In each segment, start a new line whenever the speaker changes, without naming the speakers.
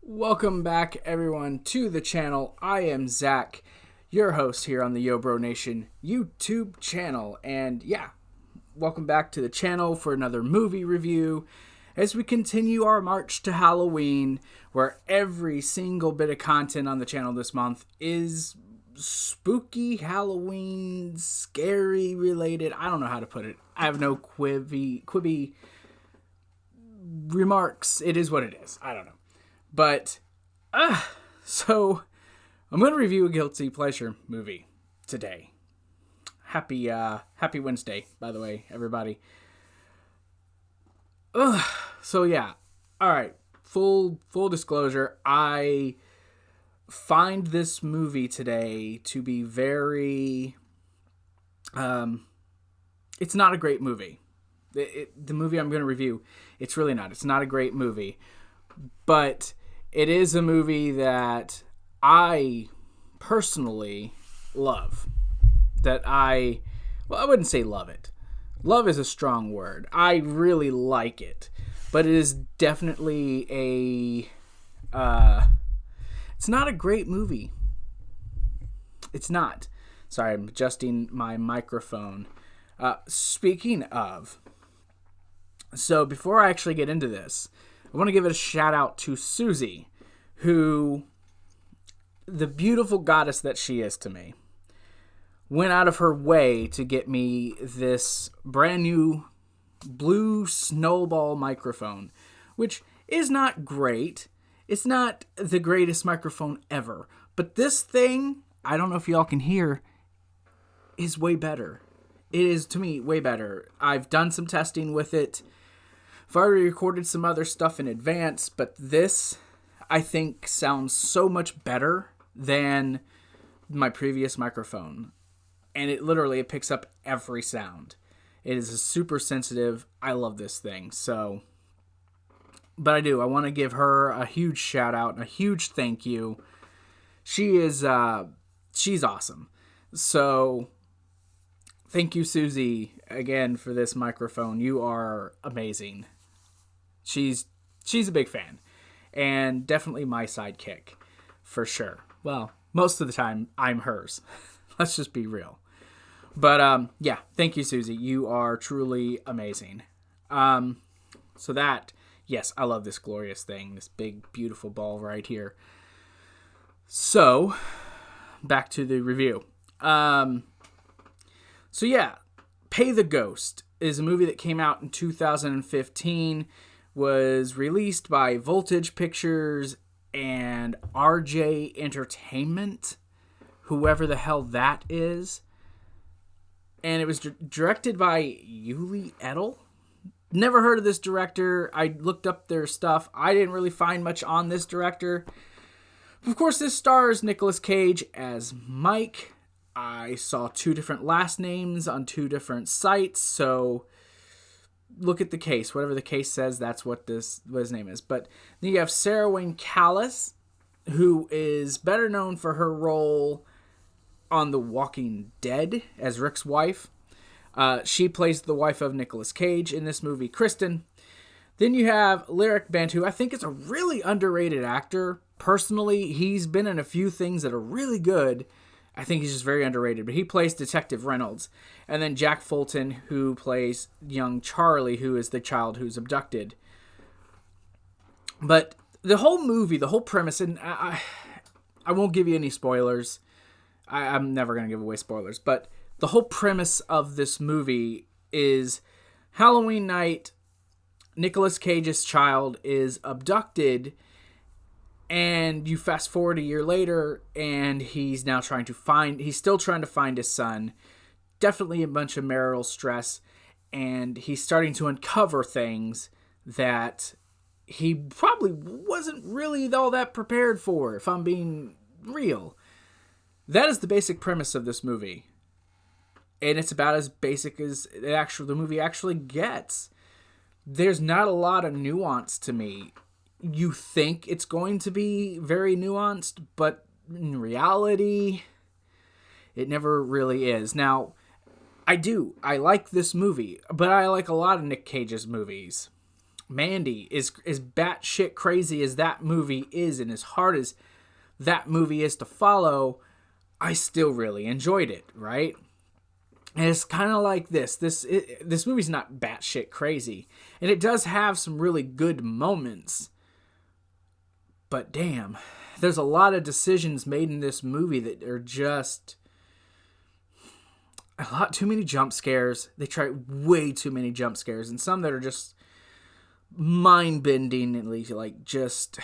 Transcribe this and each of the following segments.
Welcome back, everyone, to the channel. I am Zach, your host here on the Yo Bro Nation YouTube channel. And yeah, welcome back to the channel for another movie review as we continue our march to Halloween, where every single bit of content on the channel this month is spooky, Halloween, scary related. I don't know how to put it. I have no quibby remarks. It is what it is. I don't know. But, so I'm going to review a guilty pleasure movie today. Happy Wednesday, by the way, everybody. So yeah, all right. Full disclosure. I find this movie today to be very. It's not a great movie. The movie I'm going to review, it's really not. It's not a great movie, but it is a movie that I personally love. I wouldn't say love it. Love is a strong word. I really like it. But it is definitely it's not a great movie. It's not. Sorry, I'm adjusting my microphone. Speaking of, so before I actually get into this, I want to give a shout out to Susie, who, the beautiful goddess that she is to me, went out of her way to get me this brand new blue snowball microphone, which is not great. It's not the greatest microphone ever, but this thing, I don't know if y'all can hear, is way better. It is, to me, way better. I've done some testing with it. I've already recorded some other stuff in advance, but this, I think, sounds so much better than my previous microphone. And it picks up every sound. It is super sensitive. I love this thing. So, but I want to give her a huge shout out and a huge thank you. She's awesome. So, thank you, Susie, again for this microphone. You are amazing. She's a big fan, and definitely my sidekick, for sure. Well, most of the time, I'm hers. Let's just be real. But, yeah, thank you, Susie. You are truly amazing. So that, yes, I love this glorious thing, this big, beautiful ball right here. So, back to the review. So, yeah, Pay the Ghost is a movie that came out in 2015, was released by Voltage Pictures and RJ Entertainment, whoever the hell that is. And it was directed by Yuli Edel. Never heard of this director. I looked up their stuff. I didn't really find much on this director. Of course, this stars Nicolas Cage as Mike. I saw two different last names on two different sites, so look at the case. Whatever the case says, that's what his name is. But then you have Sarah Wayne Callis, who is better known for her role on The Walking Dead as Rick's wife. She plays the wife of Nicolas Cage in this movie, Kristen. Then you have Lyric Bent, who I think is a really underrated actor. Personally, he's been in a few things that are really good. I think he's just very underrated, but he plays Detective Reynolds. And then Jack Fulton, who plays young Charlie, who is the child who's abducted. But the whole movie, the whole premise, and I won't give you any spoilers. I'm never going to give away spoilers. But the whole premise of this movie is Halloween night, Nicolas Cage's child is abducted, and you fast forward a year later, and he's still trying to find his son. Definitely a bunch of marital stress, and he's starting to uncover things that he probably wasn't really all that prepared for, if I'm being real. That is the basic premise of this movie. And it's about as basic as the movie actually gets. There's not a lot of nuance to me. You think it's going to be very nuanced, but in reality, it never really is. Now, I like this movie, but I like a lot of Nick Cage's movies. Mandy, is batshit crazy as that movie is, and as hard as that movie is to follow, I still really enjoyed it, right? And it's kind of like this movie's not batshit crazy, and it does have some really good moments, but damn, there's a lot of decisions made in this movie that are just a lot too many jump scares. They try way too many jump scares, and some that are just mind-bendingly, like, just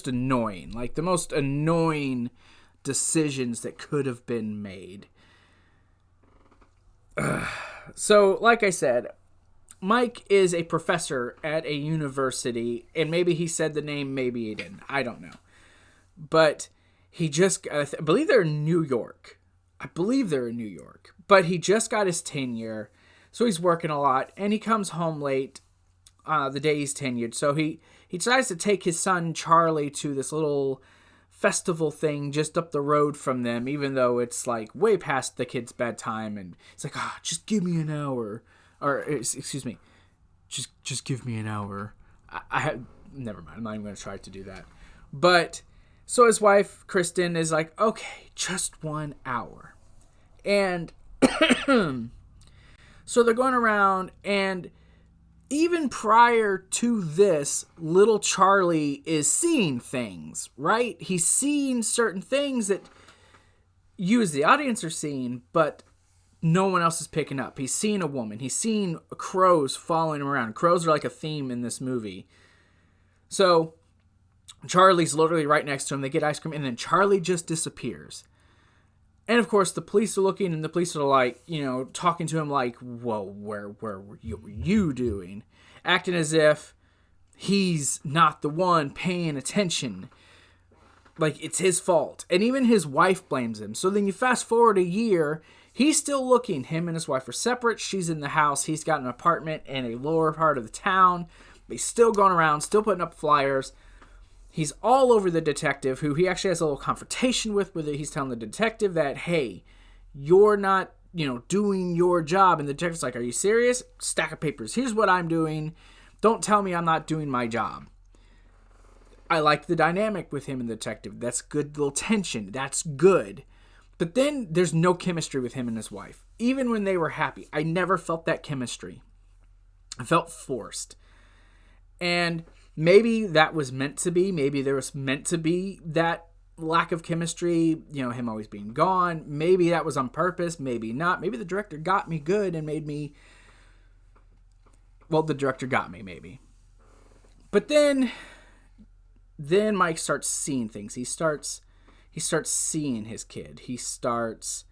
annoying. Like, the most annoying decisions that could have been made. So, like I said, Mike is a professor at a university, and maybe he said the name, maybe he didn't. I don't know. But he just, I believe they're in New York. But he just got his tenure, so he's working a lot, and he comes home late the day he's tenured. So he decides to take his son Charlie to this little festival thing just up the road from them, even though it's like way past the kid's bedtime, and it's like, just give me an hour, or excuse me, just give me an hour. Never mind, I'm not even going to try to do that. But so his wife Kristen is like, okay, just 1 hour. And so they're going around, and even prior to this, little Charlie is seeing things, right? He's seeing certain things that you as the audience are seeing, but no one else is picking up. He's seeing a woman. He's seeing crows following him around. Crows are like a theme in this movie. So Charlie's literally right next to him. They get ice cream, and then Charlie just disappears. And, of course, the police are looking, and the police are, like, talking to him like, well, where were you doing? Acting as if he's not the one paying attention. Like, it's his fault. And even his wife blames him. So then you fast forward a year, he's still looking. Him and his wife are separate. She's in the house. He's got an apartment in a lower part of the town. But he's still going around, still putting up flyers. He's all over the detective, who he actually has a little confrontation with, where he's telling the detective that, hey, you're not, doing your job. And the detective's like, are you serious? Stack of papers. Here's what I'm doing. Don't tell me I'm not doing my job. I like the dynamic with him and the detective. That's good little tension. That's good. But then there's no chemistry with him and his wife. Even when they were happy, I never felt that chemistry. I felt forced. And maybe that was meant to be. Maybe there was meant to be that lack of chemistry, him always being gone. Maybe that was on purpose. Maybe not. Maybe the director got me good and made me... Well, the director got me, maybe. But then Mike starts seeing things. He starts seeing his kid. He starts...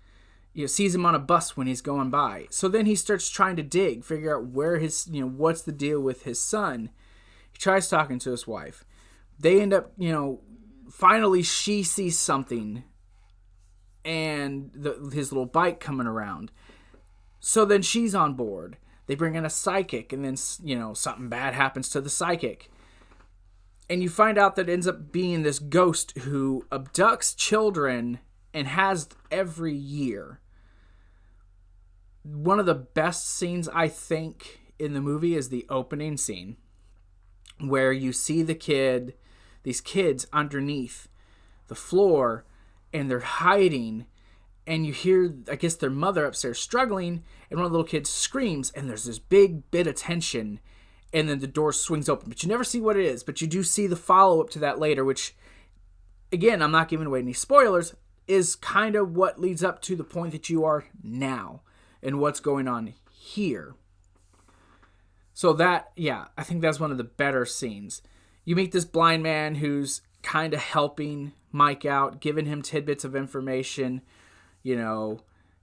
sees him on a bus when he's going by. So then he starts trying to figure out where his... what's the deal with his son. He tries talking to his wife. They end up, finally she sees something and his little bike coming around. So then she's on board. They bring in a psychic, and then, something bad happens to the psychic. And you find out that it ends up being this ghost who abducts children and has every year. One of the best scenes, I think, in the movie is the opening scene, where you see these kids underneath the floor, and they're hiding, and you hear, I guess, their mother upstairs struggling, and one of the little kids screams, and there's this big bit of tension, and then the door swings open. But you never see what it is, but you do see the follow-up to that later, which, again, I'm not giving away any spoilers, is kind of what leads up to the point that you are now, and what's going on here. So that, I think that's one of the better scenes. You meet this blind man who's kind of helping Mike out, giving him tidbits of information.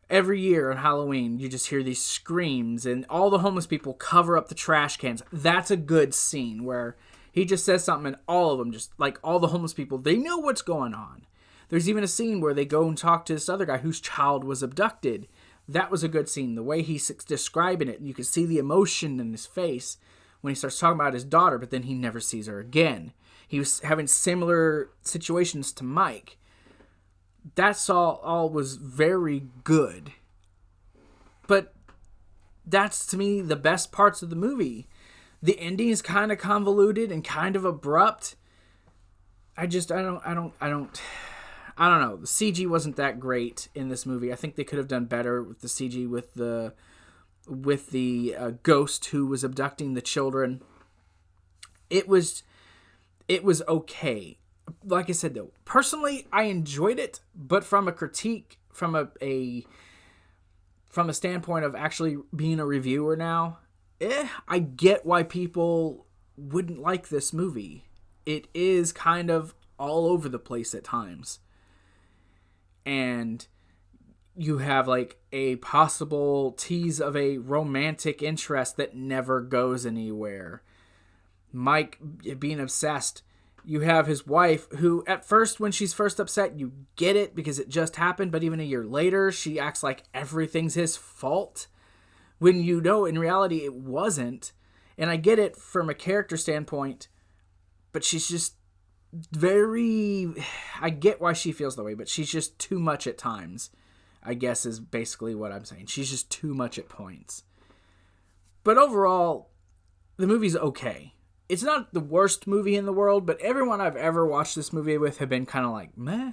Every year on Halloween, you just hear these screams, and all the homeless people cover up the trash cans. That's a good scene where he just says something, and all of them, just like all the homeless people, they know what's going on. There's even a scene where they go and talk to this other guy whose child was abducted. That was a good scene. The way he's describing it, you can see the emotion in his face when he starts talking about his daughter, but then he never sees her again. He was having similar situations to Mike. That's all was very good. But that's, to me, the best parts of the movie. The ending is kind of convoluted and kind of abrupt. I don't know. The CG wasn't that great in this movie. I think they could have done better with the CG with the ghost who was abducting the children. It was okay. Like I said, though, personally, I enjoyed it, but from a critique, from a standpoint of actually being a reviewer now, I get why people wouldn't like this movie. It is kind of all over the place at times. And you have like a possible tease of a romantic interest that never goes anywhere. Mike being obsessed. You have his wife who at first, when she's first upset, you get it because it just happened. But even a year later, she acts like everything's his fault when you know in reality it wasn't. And I get it from a character standpoint, but she's just I get why she feels that way, but she's just too much at times, I guess is basically what I'm saying. She's just too much at points. But overall, the movie's okay. It's not the worst movie in the world, but everyone I've ever watched this movie with have been kind of like, meh.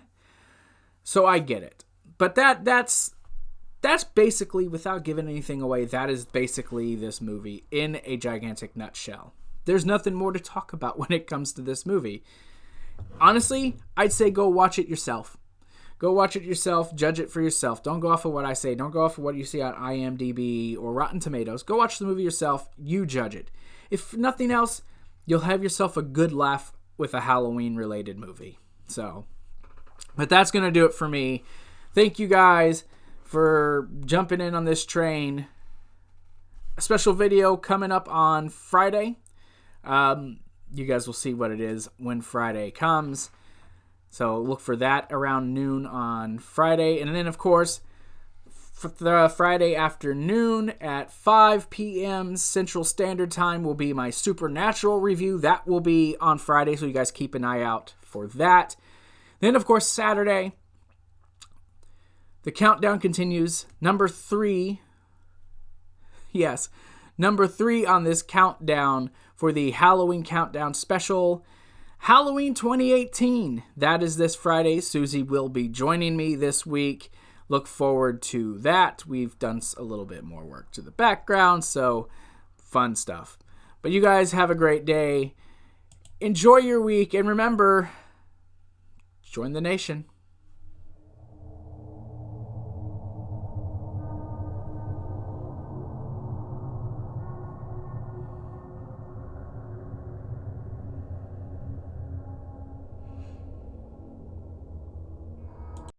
So I get it. But that's basically, without giving anything away, that is basically this movie in a gigantic nutshell. There's nothing more to talk about when it comes to this movie. Honestly, I'd say go watch it yourself. Go watch it yourself. Judge it for yourself. Don't go off of what I say. Don't go off of what you see on IMDb or Rotten Tomatoes. Go watch the movie yourself. You judge it. If nothing else, you'll have yourself a good laugh with a Halloween-related movie. So, but that's going to do it for me. Thank you guys for jumping in on this train. A special video coming up on Friday. You guys will see what it is when Friday comes. So look for that around noon on Friday. And then, of course, for the Friday afternoon at 5 p.m. Central Standard Time will be my Supernatural review. That will be on Friday, so you guys keep an eye out for that. Then, of course, Saturday, the countdown continues. Number 3 on this countdown for the Halloween Countdown Special, Halloween 2018. That is this Friday. Susie will be joining me this week. Look forward to that. We've done a little bit more work to the background, so fun stuff. But you guys have a great day. Enjoy your week, and remember, join the nation.